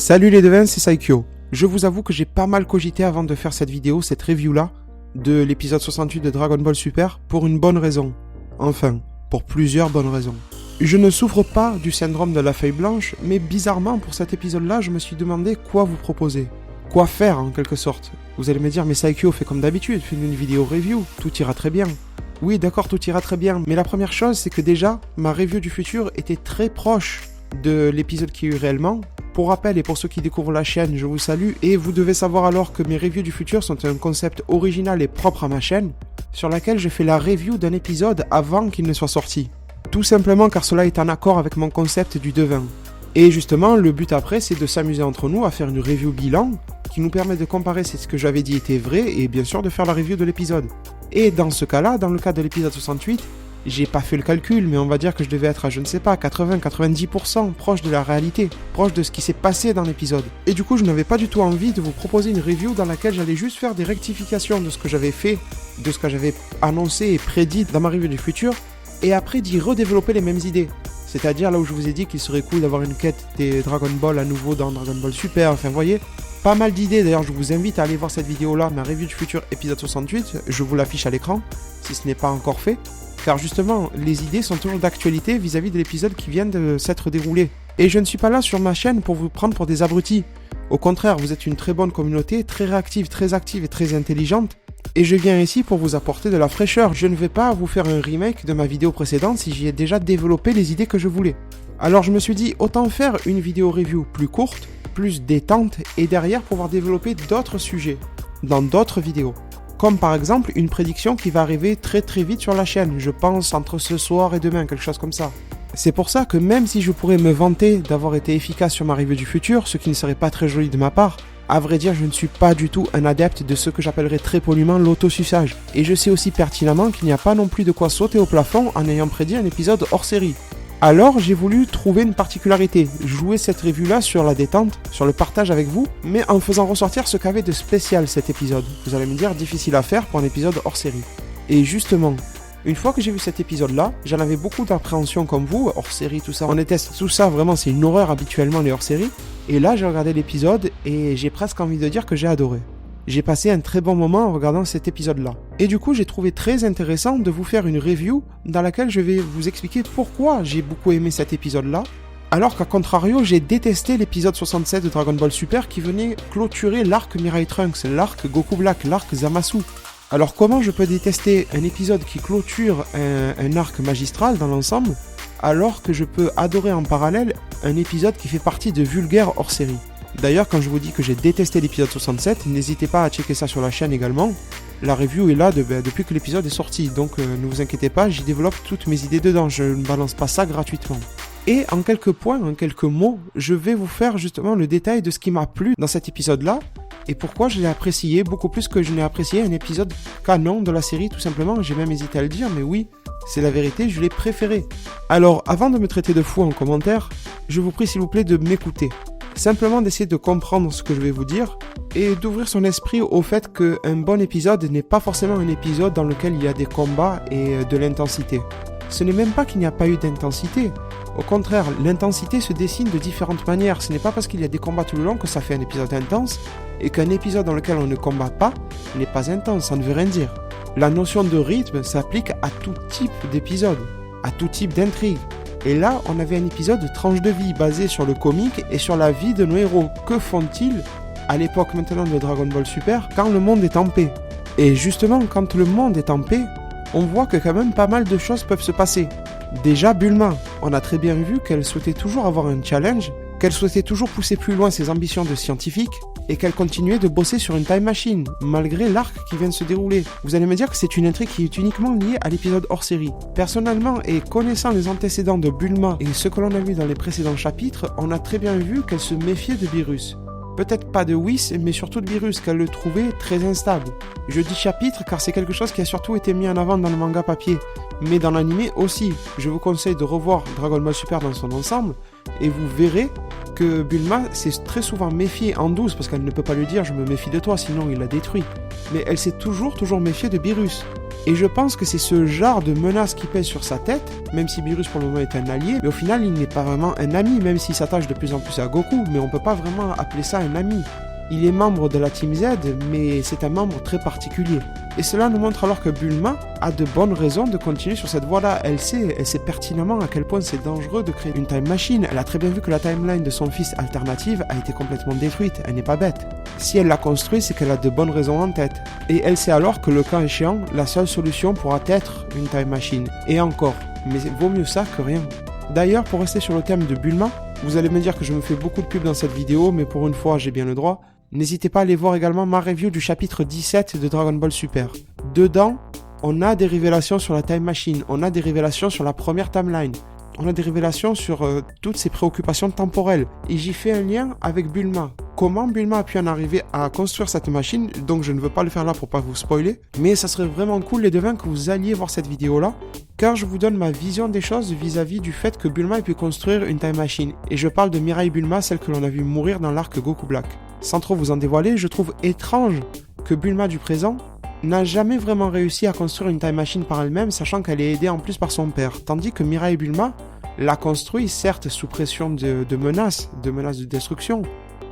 Salut les devins, c'est Saikyo. Je vous avoue que j'ai pas mal cogité avant de faire cette vidéo, cette review-là, de l'épisode 68 de Dragon Ball Super, pour une bonne raison. Enfin, pour plusieurs bonnes raisons. Je ne souffre pas du syndrome de la feuille blanche, mais bizarrement, pour cet épisode-là, je me suis demandé quoi vous proposer. Quoi faire, en quelque sorte. Vous allez me dire, mais Saikyo, fait comme d'habitude, fais une vidéo review, tout ira très bien. Oui, d'accord, tout ira très bien, mais la première chose, c'est que déjà, ma review du futur était très proche de l'épisode qui y a eu réellement. Pour rappel, et pour ceux qui découvrent la chaîne, je vous salue, et vous devez savoir alors que mes reviews du futur sont un concept original et propre à ma chaîne, sur laquelle je fais la review d'un épisode avant qu'il ne soit sorti. Tout simplement car cela est en accord avec mon concept du devin. Et justement, le but après, c'est de s'amuser entre nous à faire une review bilan, qui nous permet de comparer si ce que j'avais dit était vrai, et bien sûr de faire la review de l'épisode. Et dans ce cas-là, dans le cas de l'épisode 68, j'ai pas fait le calcul, mais on va dire que je devais être à, je ne sais pas, 80-90% proche de la réalité, proche de ce qui s'est passé dans l'épisode. Et du coup, je n'avais pas du tout envie de vous proposer une review dans laquelle j'allais juste faire des rectifications de ce que j'avais fait, de ce que j'avais annoncé et prédit dans ma review du futur, et après d'y redévelopper les mêmes idées. C'est-à-dire là où je vous ai dit qu'il serait cool d'avoir une quête des Dragon Ball à nouveau dans Dragon Ball Super, enfin vous voyez, pas mal d'idées. D'ailleurs, je vous invite à aller voir cette vidéo-là, ma review du futur épisode 68, je vous l'affiche à l'écran, si ce n'est pas encore fait. Car justement, les idées sont toujours d'actualité vis-à-vis de l'épisode qui vient de s'être déroulé. Et je ne suis pas là sur ma chaîne pour vous prendre pour des abrutis. Au contraire, vous êtes une très bonne communauté, très réactive, très active et très intelligente. Et je viens ici pour vous apporter de la fraîcheur. Je ne vais pas vous faire un remake de ma vidéo précédente si j'y ai déjà développé les idées que je voulais. Alors je me suis dit, autant faire une vidéo review plus courte, plus détente, et derrière pouvoir développer d'autres sujets, dans d'autres vidéos. Comme par exemple une prédiction qui va arriver très très vite sur la chaîne, je pense entre ce soir et demain, quelque chose comme ça. C'est pour ça que même si je pourrais me vanter d'avoir été efficace sur ma review du futur, ce qui ne serait pas très joli de ma part, à vrai dire je ne suis pas du tout un adepte de ce que j'appellerais très poliment l'autosuçage. Et je sais aussi pertinemment qu'il n'y a pas non plus de quoi sauter au plafond en ayant prédit un épisode hors série. Alors j'ai voulu trouver une particularité, jouer cette review-là sur la détente, sur le partage avec vous, mais en faisant ressortir ce qu'avait de spécial cet épisode. Vous allez me dire, difficile à faire pour un épisode hors série. Et justement, une fois que j'ai vu cet épisode-là, j'en avais beaucoup d'appréhension comme vous, hors série, tout ça. On déteste tout ça, vraiment c'est une horreur habituellement les hors série. Et là j'ai regardé l'épisode et j'ai presque envie de dire que j'ai adoré. J'ai passé un très bon moment en regardant cet épisode-là. Et du coup, j'ai trouvé très intéressant de vous faire une review dans laquelle je vais vous expliquer pourquoi j'ai beaucoup aimé cet épisode-là, alors qu'à contrario, j'ai détesté l'épisode 67 de Dragon Ball Super qui venait clôturer l'arc Mirai Trunks, l'arc Goku Black, l'arc Zamasu. Alors comment je peux détester un épisode qui clôture un arc magistral dans l'ensemble, alors que je peux adorer en parallèle un épisode qui fait partie de vulgaire hors série? D'ailleurs, quand je vous dis que j'ai détesté l'épisode 67, n'hésitez pas à checker ça sur la chaîne également. La review est là depuis que l'épisode est sorti, donc ne vous inquiétez pas, j'y développe toutes mes idées dedans, je ne balance pas ça gratuitement. Et en quelques points, en quelques mots, je vais vous faire justement le détail de ce qui m'a plu dans cet épisode-là, et pourquoi je l'ai apprécié beaucoup plus que je n'ai apprécié un épisode canon de la série, tout simplement. J'ai même hésité à le dire, mais oui, c'est la vérité, je l'ai préféré. Alors, avant de me traiter de fou en commentaire, je vous prie s'il vous plaît de m'écouter. Simplement d'essayer de comprendre ce que je vais vous dire et d'ouvrir son esprit au fait qu'un bon épisode n'est pas forcément un épisode dans lequel il y a des combats et de l'intensité. Ce n'est même pas qu'il n'y a pas eu d'intensité. Au contraire, l'intensité se dessine de différentes manières. Ce n'est pas parce qu'il y a des combats tout le long que ça fait un épisode intense et qu'un épisode dans lequel on ne combat pas n'est pas intense, ça ne veut rien dire. La notion de rythme s'applique à tout type d'épisode, à tout type d'intrigue. Et là, on avait un épisode de tranche de vie basé sur le comique et sur la vie de nos héros. Que font-ils à l'époque maintenant de Dragon Ball Super quand le monde est en paix? Et justement, quand le monde est en paix, on voit que quand même pas mal de choses peuvent se passer. Déjà, Bulma, on a très bien vu qu'elle souhaitait toujours avoir un challenge, qu'elle souhaitait toujours pousser plus loin ses ambitions de scientifique, et qu'elle continuait de bosser sur une time machine, malgré l'arc qui vient de se dérouler. Vous allez me dire que c'est une intrigue qui est uniquement liée à l'épisode hors série. Personnellement, et connaissant les antécédents de Bulma et ce que l'on a vu dans les précédents chapitres, on a très bien vu qu'elle se méfiait de Beerus. Peut-être pas de Whis, mais surtout de Beerus, qu'elle le trouvait très instable. Je dis chapitre car c'est quelque chose qui a surtout été mis en avant dans le manga papier, mais dans l'anime aussi. Je vous conseille de revoir Dragon Ball Super dans son ensemble, et vous verrez que Bulma s'est très souvent méfiée en douce, parce qu'elle ne peut pas lui dire « je me méfie de toi », sinon il la détruit. Mais elle s'est toujours méfiée de Beerus. Et je pense que c'est ce genre de menace qui pèse sur sa tête, même si Beerus pour le moment est un allié, mais au final il n'est pas vraiment un ami, même s'il s'attache de plus en plus à Goku, mais on peut pas vraiment appeler ça un ami. Il est membre de la Team Z, mais c'est un membre très particulier. Et cela nous montre alors que Bulma a de bonnes raisons de continuer sur cette voie-là. Elle sait pertinemment à quel point c'est dangereux de créer une time machine. Elle a très bien vu que la timeline de son fils alternative a été complètement détruite. Elle n'est pas bête. Si elle l'a construit, c'est qu'elle a de bonnes raisons en tête. Et elle sait alors que le cas échéant, la seule solution pourra être une time machine. Et encore, mais vaut mieux ça que rien. D'ailleurs, pour rester sur le thème de Bulma, vous allez me dire que je me fais beaucoup de pub dans cette vidéo, mais pour une fois, j'ai bien le droit. N'hésitez pas à aller voir également ma review du chapitre 17 de Dragon Ball Super. Dedans, on a des révélations sur la Time Machine, on a des révélations sur la première timeline, on a des révélations sur toutes ces préoccupations temporelles. Et j'y fais un lien avec Bulma. Comment Bulma a pu en arriver à construire cette machine, donc je ne veux pas le faire là pour pas vous spoiler. Mais ça serait vraiment cool les devins que vous alliez voir cette vidéo là, car je vous donne ma vision des choses vis-à-vis du fait que Bulma ait pu construire une Time Machine. Et je parle de Mirai Bulma, celle que l'on a vu mourir dans l'arc Goku Black. Sans trop vous en dévoiler, je trouve étrange que Bulma du présent n'a jamais vraiment réussi à construire une time machine par elle-même, sachant qu'elle est aidée en plus par son père. Tandis que Mirai Bulma l'a construit, certes sous pression de menaces de destruction.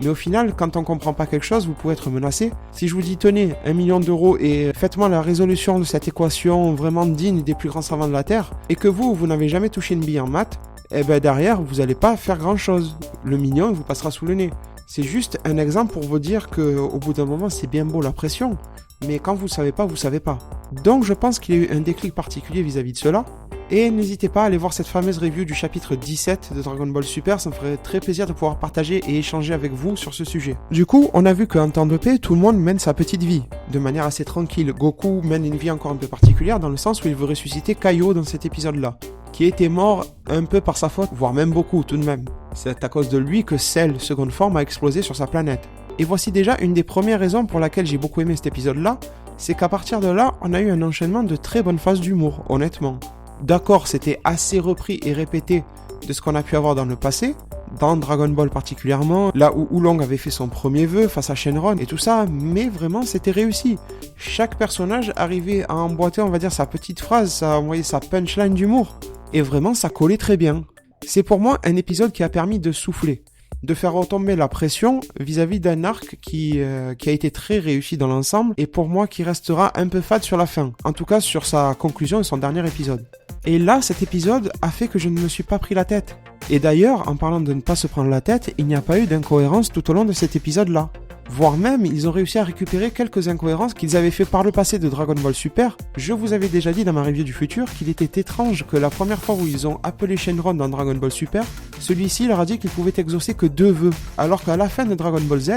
Mais au final, quand on comprend pas quelque chose, vous pouvez être menacé. Si je vous dis, tenez, 1 million d'euros et faites-moi la résolution de cette équation vraiment digne des plus grands savants de la Terre, et que vous n'avez jamais touché une bille en maths, eh ben derrière, vous n'allez pas faire grand-chose. Le million, il vous passera sous le nez. C'est juste un exemple pour vous dire qu'au bout d'un moment, c'est bien beau la pression, mais quand vous savez pas, vous savez pas. Donc je pense qu'il y a eu un déclic particulier vis-à-vis de cela, et n'hésitez pas à aller voir cette fameuse review du chapitre 17 de Dragon Ball Super, ça me ferait très plaisir de pouvoir partager et échanger avec vous sur ce sujet. Du coup, on a vu qu'en temps de paix, tout le monde mène sa petite vie, de manière assez tranquille. Goku mène une vie encore un peu particulière, dans le sens où il veut ressusciter Kaio dans cet épisode-là, qui était mort un peu par sa faute, voire même beaucoup tout de même. C'est à cause de lui que Cell, seconde forme, a explosé sur sa planète. Et voici déjà une des premières raisons pour laquelle j'ai beaucoup aimé cet épisode-là, c'est qu'à partir de là, on a eu un enchaînement de très bonnes phases d'humour, honnêtement. D'accord, c'était assez repris et répété de ce qu'on a pu avoir dans le passé, dans Dragon Ball particulièrement, là où Oolong avait fait son premier vœu face à Shenron et tout ça, mais vraiment c'était réussi. Chaque personnage arrivait à emboîter, on va dire, sa petite phrase, sa punchline d'humour, et vraiment ça collait très bien. C'est pour moi un épisode qui a permis de souffler, de faire retomber la pression vis-à-vis d'un arc qui a été très réussi dans l'ensemble, et pour moi qui restera un peu fade sur la fin, en tout cas sur sa conclusion et son dernier épisode. Et là, cet épisode a fait que je ne me suis pas pris la tête. Et d'ailleurs, en parlant de ne pas se prendre la tête, il n'y a pas eu d'incohérence tout au long de cet épisode-là. Voire même, ils ont réussi à récupérer quelques incohérences qu'ils avaient fait par le passé de Dragon Ball Super. Je vous avais déjà dit dans ma review du futur qu'il était étrange que la première fois où ils ont appelé Shenron dans Dragon Ball Super, celui-ci leur a dit qu'il pouvait exaucer que 2 vœux, alors qu'à la fin de Dragon Ball Z,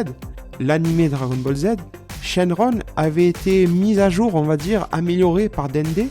l'animé Dragon Ball Z, Shenron avait été mis à jour, on va dire, amélioré par Dende,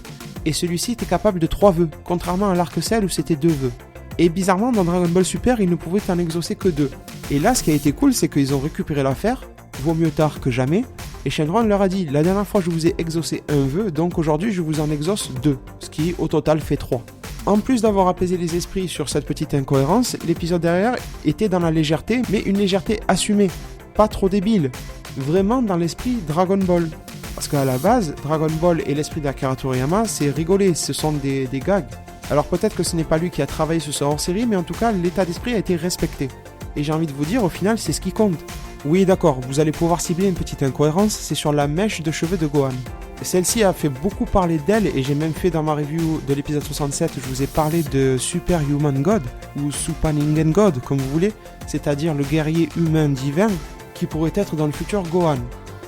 et celui-ci était capable de 3 vœux, contrairement à l'arc Cell où c'était 2 vœux. Et bizarrement, dans Dragon Ball Super, il ne pouvait en exaucer que 2. Et là, ce qui a été cool, c'est qu'ils ont récupéré l'affaire, vaut mieux tard que jamais, et Shenron leur a dit, la dernière fois je vous ai exaucé 1 vœu, donc aujourd'hui je vous en exauce 2, ce qui au total fait 3. En plus d'avoir apaisé les esprits sur cette petite incohérence, l'épisode derrière était dans la légèreté, mais une légèreté assumée, pas trop débile, vraiment dans l'esprit Dragon Ball. Parce qu'à la base, Dragon Ball et l'esprit d'Akira Toriyama, c'est rigoler, ce sont des gags. Alors peut-être que ce n'est pas lui qui a travaillé sur ce hors-série, mais en tout cas, l'état d'esprit a été respecté. Et j'ai envie de vous dire, au final, c'est ce qui compte. Oui, d'accord, vous allez pouvoir cibler une petite incohérence, c'est sur la mèche de cheveux de Gohan. Celle-ci a fait beaucoup parler d'elle, et j'ai même fait dans ma review de l'épisode 67, je vous ai parlé de Super Human God, ou Super Ningen God, comme vous voulez, c'est-à-dire le guerrier humain divin, qui pourrait être dans le futur Gohan.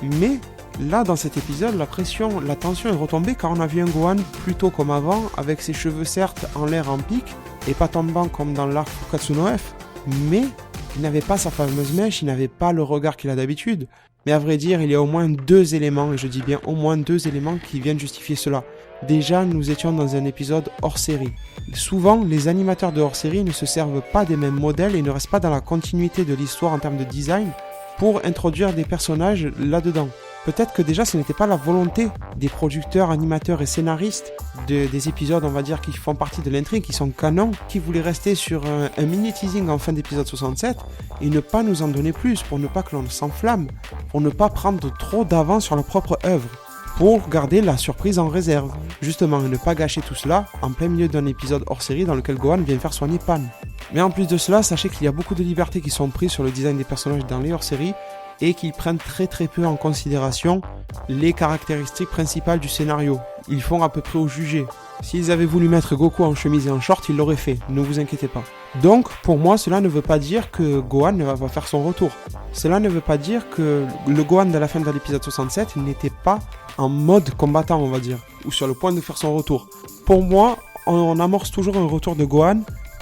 Mais là, dans cet épisode, la tension est retombée car on a vu un Gohan plutôt comme avant, avec ses cheveux certes en l'air en pic, et pas tombant comme dans l'arc Fukatsu no F, mais il n'avait pas sa fameuse mèche, il n'avait pas le regard qu'il a d'habitude. Mais à vrai dire, il y a au moins 2 éléments, et je dis bien au moins 2 éléments qui viennent justifier cela. Déjà, nous étions dans un épisode hors série. Souvent, les animateurs de hors série ne se servent pas des mêmes modèles et ne restent pas dans la continuité de l'histoire en termes de design pour introduire des personnages là-dedans. Peut-être que déjà ce n'était pas la volonté des producteurs, animateurs et scénaristes des épisodes, on va dire, qui font partie de l'intrigue, qui sont canons, qui voulaient rester sur un mini-teasing en fin d'épisode 67 et ne pas nous en donner plus, pour ne pas que l'on s'enflamme, pour ne pas prendre trop d'avance sur leur propre œuvre. pour garder la surprise en réserve. Justement, ne pas gâcher tout cela en plein milieu d'un épisode hors série dans lequel Gohan vient faire soigner Pan. Mais en plus de cela, sachez qu'il y a beaucoup de libertés qui sont prises sur le design des personnages dans les hors séries et qu'ils prennent très peu en considération les caractéristiques principales du scénario. Ils font à peu près au jugé. S'ils avaient voulu mettre Goku en chemise et en short, ils l'auraient fait, ne vous inquiétez pas. Donc, pour moi, cela ne veut pas dire que Gohan ne va pas faire son retour. Cela ne veut pas dire que le Gohan de la fin de l'épisode 67 n'était pas en mode combattant, on va dire, ou sur le point de faire son retour. Pour moi, on amorce toujours un retour de Gohan,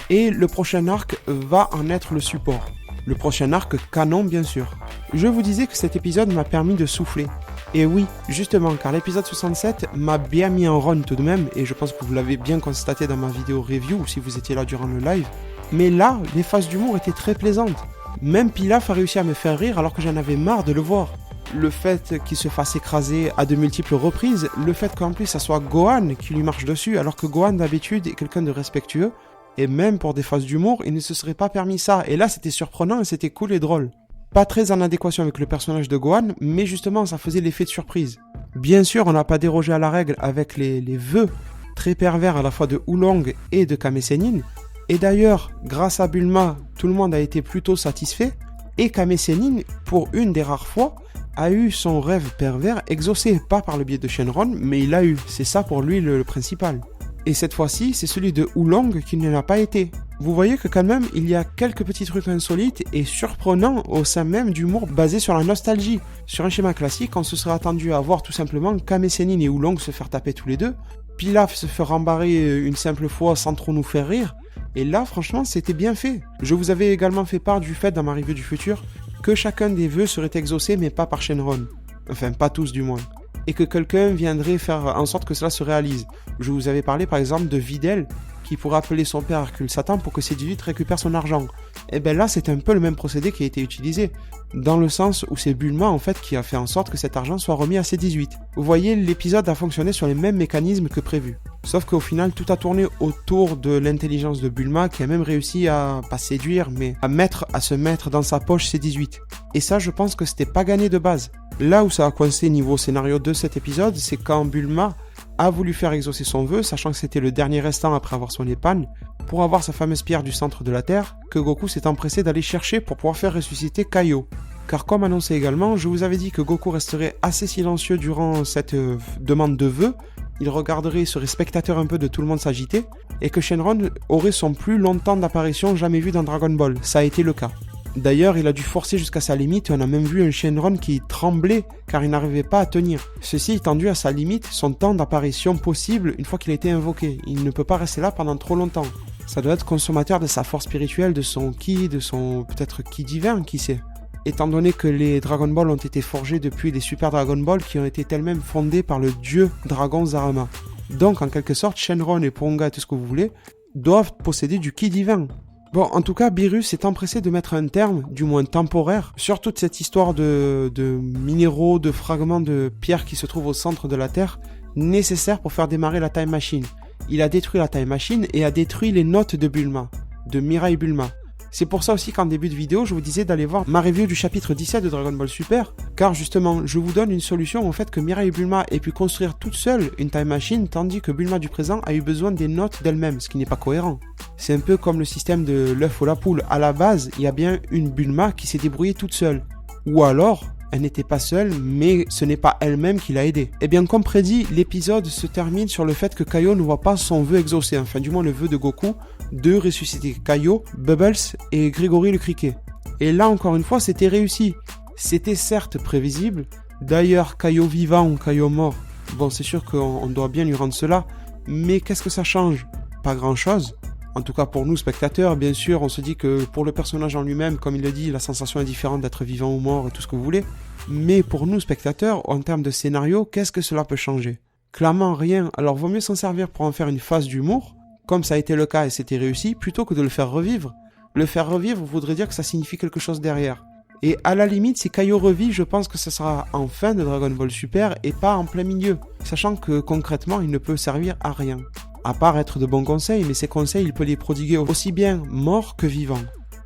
et le prochain arc va en être le support. Le prochain arc canon, bien sûr. Je vous disais que cet épisode m'a permis de souffler. Et oui, justement, car l'épisode 67 m'a bien mis en run tout de même, et je pense que vous l'avez bien constaté dans ma vidéo review, ou si vous étiez là durant le live. Mais là, les phases d'humour étaient très plaisantes. Même Pilaf a réussi à me faire rire alors que j'en avais marre de le voir. Le fait qu'il se fasse écraser à de multiples reprises, le fait qu'en plus ça soit Gohan qui lui marche dessus, alors que Gohan d'habitude est quelqu'un de respectueux, et même pour des phases d'humour, il ne se serait pas permis ça. Et là, c'était surprenant et c'était cool et drôle. Pas très en adéquation avec le personnage de Gohan, mais justement, ça faisait l'effet de surprise. Bien sûr, on n'a pas dérogé à la règle avec les vœux très pervers à la fois de Oolong et de Kame Sennin. Et d'ailleurs, grâce à Bulma, tout le monde a été plutôt satisfait. Et Kame Sennin, pour une des rares fois, a eu son rêve pervers exaucé, pas par le biais de Shenron, mais il l'a eu. C'est ça pour lui le principal. Et cette fois-ci, c'est celui de Oolong qui ne l'a pas été. Vous voyez que quand même, il y a quelques petits trucs insolites et surprenants au sein même d'humour basé sur la nostalgie. Sur un schéma classique, on se serait attendu à voir tout simplement Kame Sennin et Oolong se faire taper tous les deux, Pilaf se faire embarrer une simple fois sans trop nous faire rire, et là franchement c'était bien fait. Je vous avais également fait part du fait dans ma review du futur que chacun des vœux serait exaucé mais pas par Shenron. Enfin pas tous du moins. Et que quelqu'un viendrait faire en sorte que cela se réalise. Je vous avais parlé par exemple de Videl qui pourrait appeler son père Hercule Satan pour que C18 récupère son argent. Et bien là c'est un peu le même procédé qui a été utilisé, dans le sens où c'est Bulma en fait qui a fait en sorte que cet argent soit remis à C18. Vous voyez, l'épisode a fonctionné sur les mêmes mécanismes que prévu. Sauf qu'au final tout a tourné autour de l'intelligence de Bulma qui a même réussi à, pas séduire, mais à se mettre dans sa poche C18. Et ça je pense que c'était pas gagné de base. Là où ça a coincé niveau scénario de cet épisode, c'est quand Bulma a voulu faire exaucer son vœu, sachant que c'était le dernier restant après avoir soigné Pan, pour avoir sa fameuse pierre du centre de la Terre, que Goku s'est empressé d'aller chercher pour pouvoir faire ressusciter Kaio. Car comme annoncé également, je vous avais dit que Goku resterait assez silencieux durant cette demande de vœu, il regarderait, serait spectateur un peu de tout le monde s'agiter, et que Shenron aurait son plus long temps d'apparition jamais vu dans Dragon Ball, ça a été le cas. D'ailleurs, il a dû forcer jusqu'à sa limite et on a même vu un Shenron qui tremblait car il n'arrivait pas à tenir. Ceci étant dû à sa limite, son temps d'apparition possible une fois qu'il a été invoqué. Il ne peut pas rester là pendant trop longtemps. Ça doit être consommateur de sa force spirituelle, de son ki, de son peut-être ki divin, qui sait. Étant donné que les Dragon Ball ont été forgés depuis les Super Dragon Ball qui ont été elles-mêmes fondées par le dieu dragon Zarama. Donc en quelque sorte, Shenron et Ponga et tout ce que vous voulez doivent posséder du ki divin. Bon, en tout cas, Beerus s'est empressé de mettre un terme, du moins temporaire, sur toute cette histoire de minéraux, de fragments de pierres qui se trouvent au centre de la Terre, nécessaires pour faire démarrer la Time Machine. Il a détruit la Time Machine et a détruit les notes de Bulma, de Mirai Bulma. C'est pour ça aussi qu'en début de vidéo, je vous disais d'aller voir ma review du chapitre 17 de Dragon Ball Super, car justement, je vous donne une solution au fait que Mirai Bulma ait pu construire toute seule une Time Machine, tandis que Bulma du présent a eu besoin des notes d'elle-même, ce qui n'est pas cohérent. C'est un peu comme le système de l'œuf ou la poule. À la base, il y a bien une Bulma qui s'est débrouillée toute seule. Ou alors, elle n'était pas seule, mais ce n'est pas elle-même qui l'a aidée. Et bien, comme prédit, l'épisode se termine sur le fait que Kaio ne voit pas son vœu exaucé, enfin du moins le vœu de Goku, de ressusciter Kaio, Bubbles et Grégory le Criquet. Et là, encore une fois, c'était réussi. C'était certes prévisible. D'ailleurs, Kaio vivant ou Kaio mort, bon, c'est sûr qu'on doit bien lui rendre cela, mais qu'est-ce que ça change? Pas grand-chose. En tout cas pour nous spectateurs, bien sûr, on se dit que pour le personnage en lui-même, comme il le dit, la sensation est différente d'être vivant ou mort et tout ce que vous voulez. Mais pour nous spectateurs, en termes de scénario, qu'est-ce que cela peut changer? Clairement rien, alors vaut mieux s'en servir pour en faire une phase d'humour, comme ça a été le cas et c'était réussi, plutôt que de le faire revivre. Le faire revivre voudrait dire que ça signifie quelque chose derrière. Et à la limite, si Kaio revit, je pense que ça sera en fin de Dragon Ball Super et pas en plein milieu, sachant que concrètement, il ne peut servir à rien. À part être de bons conseils, mais ces conseils, il peut les prodiguer aussi bien mort que vivant.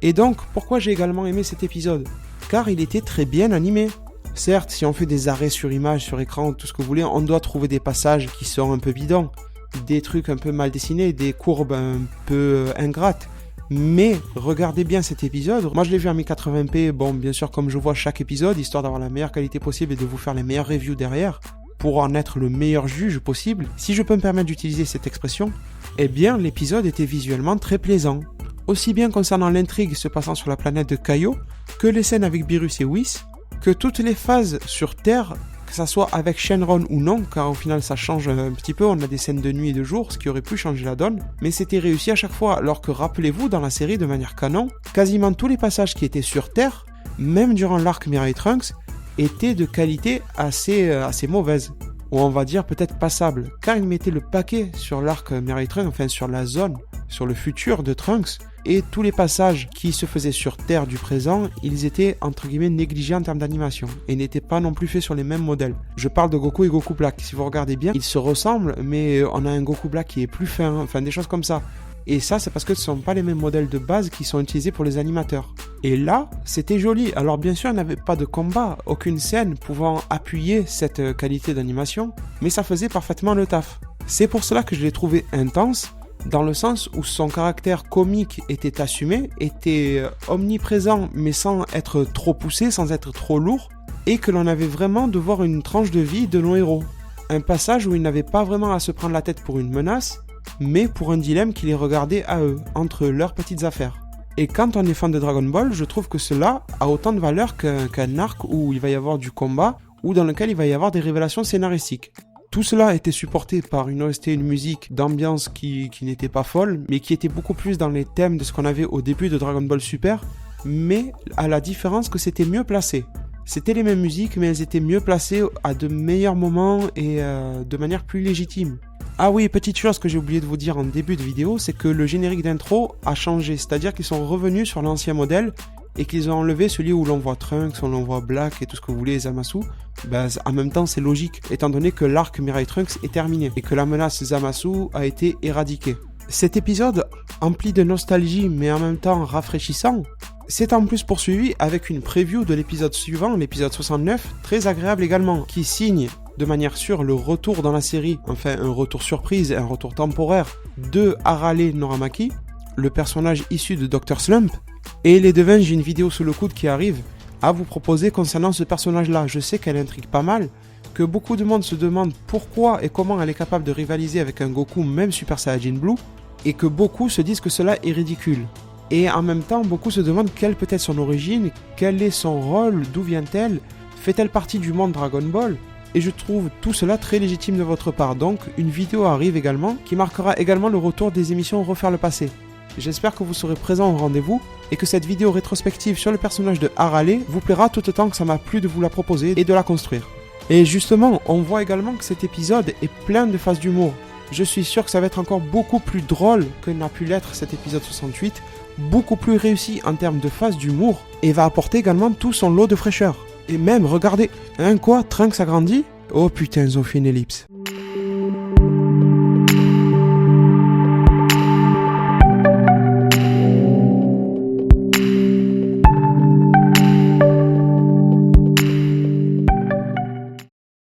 Et donc, pourquoi j'ai également aimé cet épisode? Car il était très bien animé. Certes, si on fait des arrêts sur image, sur écran, tout ce que vous voulez, on doit trouver des passages qui sont un peu bidons, des trucs un peu mal dessinés, des courbes un peu ingrates. Mais regardez bien cet épisode. Moi je l'ai vu en 1080p, bon bien sûr comme je vois chaque épisode, histoire d'avoir la meilleure qualité possible et de vous faire les meilleures reviews derrière, pour en être le meilleur juge possible. Si je peux me permettre d'utiliser cette expression, eh bien l'épisode était visuellement très plaisant. Aussi bien concernant l'intrigue se passant sur la planète de Caio, que les scènes avec Beerus et Whis, que toutes les phases sur Terre, que ça soit avec Shenron ou non, car au final ça change un petit peu, on a des scènes de nuit et de jour, ce qui aurait pu changer la donne, mais c'était réussi à chaque fois, alors que rappelez-vous, dans la série de manière canon, quasiment tous les passages qui étaient sur Terre, même durant l'arc Mirai Trunks, étaient de qualité assez mauvaise, ou on va dire peut-être passable, car ils mettaient le paquet sur l'arc Mirai Trunks, enfin sur la zone, sur le futur de Trunks, et tous les passages qui se faisaient sur Terre du présent, ils étaient entre guillemets négligés en termes d'animation, et n'étaient pas non plus faits sur les mêmes modèles. Je parle de Goku et Goku Black, si vous regardez bien, ils se ressemblent, mais on a un Goku Black qui est plus fin, enfin des choses comme ça. Et ça, c'est parce que ce ne sont pas les mêmes modèles de base qui sont utilisés pour les animateurs. Et là, c'était joli. Alors bien sûr, il n'y avait pas de combat, aucune scène pouvant appuyer cette qualité d'animation, mais ça faisait parfaitement le taf. C'est pour cela que je l'ai trouvé intense, dans le sens où son caractère comique était assumé, était omniprésent mais sans être trop poussé, sans être trop lourd, et que l'on avait vraiment de voir une tranche de vie de nos héros. Un passage où ils n'avaient pas vraiment à se prendre la tête pour une menace, mais pour un dilemme qui les regardait à eux, entre leurs petites affaires. Et quand on est fan de Dragon Ball, je trouve que cela a autant de valeur qu'un arc où il va y avoir du combat, ou dans lequel il va y avoir des révélations scénaristiques. Tout cela était supporté par une OST, une musique d'ambiance qui n'était pas folle, mais qui était beaucoup plus dans les thèmes de ce qu'on avait au début de Dragon Ball Super, mais à la différence que c'était mieux placé. C'était les mêmes musiques, mais elles étaient mieux placées à de meilleurs moments et de manière plus légitime. Ah oui, petite chose que j'ai oublié de vous dire en début de vidéo, c'est que le générique d'intro a changé, c'est-à-dire qu'ils sont revenus sur l'ancien modèle, et qu'ils ont enlevé celui où l'on voit Trunks, où l'on voit Black et tout ce que vous voulez, Zamasu, en même temps c'est logique, étant donné que l'arc Mirai Trunks est terminé, et que la menace Zamasu a été éradiquée. Cet épisode, empli de nostalgie mais en même temps rafraîchissant, s'est en plus poursuivi avec une preview de l'épisode suivant, l'épisode 69, très agréable également, qui signe de manière sûre le retour dans la série, enfin un retour surprise, un retour temporaire, de Arale Noramaki, le personnage issu de Dr. Slump. Et les devins, j'ai une vidéo sous le coude qui arrive à vous proposer concernant ce personnage-là. Je sais qu'elle intrigue pas mal, que beaucoup de monde se demande pourquoi et comment elle est capable de rivaliser avec un Goku même Super Saiyajin Blue, et que beaucoup se disent que cela est ridicule. Et en même temps, beaucoup se demandent quelle peut être son origine, quel est son rôle, d'où vient-elle, fait-elle partie du monde Dragon Ball? Et je trouve tout cela très légitime de votre part. Donc, une vidéo arrive également, qui marquera également le retour des émissions Refaire le passé. J'espère que vous serez présents au rendez-vous et que cette vidéo rétrospective sur le personnage de Arale vous plaira tout autant que ça m'a plu de vous la proposer et de la construire. Et justement, on voit également que cet épisode est plein de phases d'humour. Je suis sûr que ça va être encore beaucoup plus drôle que n'a pu l'être cet épisode 68, beaucoup plus réussi en termes de phases d'humour et va apporter également tout son lot de fraîcheur. Et même, regardez, quoi, Trunks a grandi? Oh putain, ils ont fait une ellipse.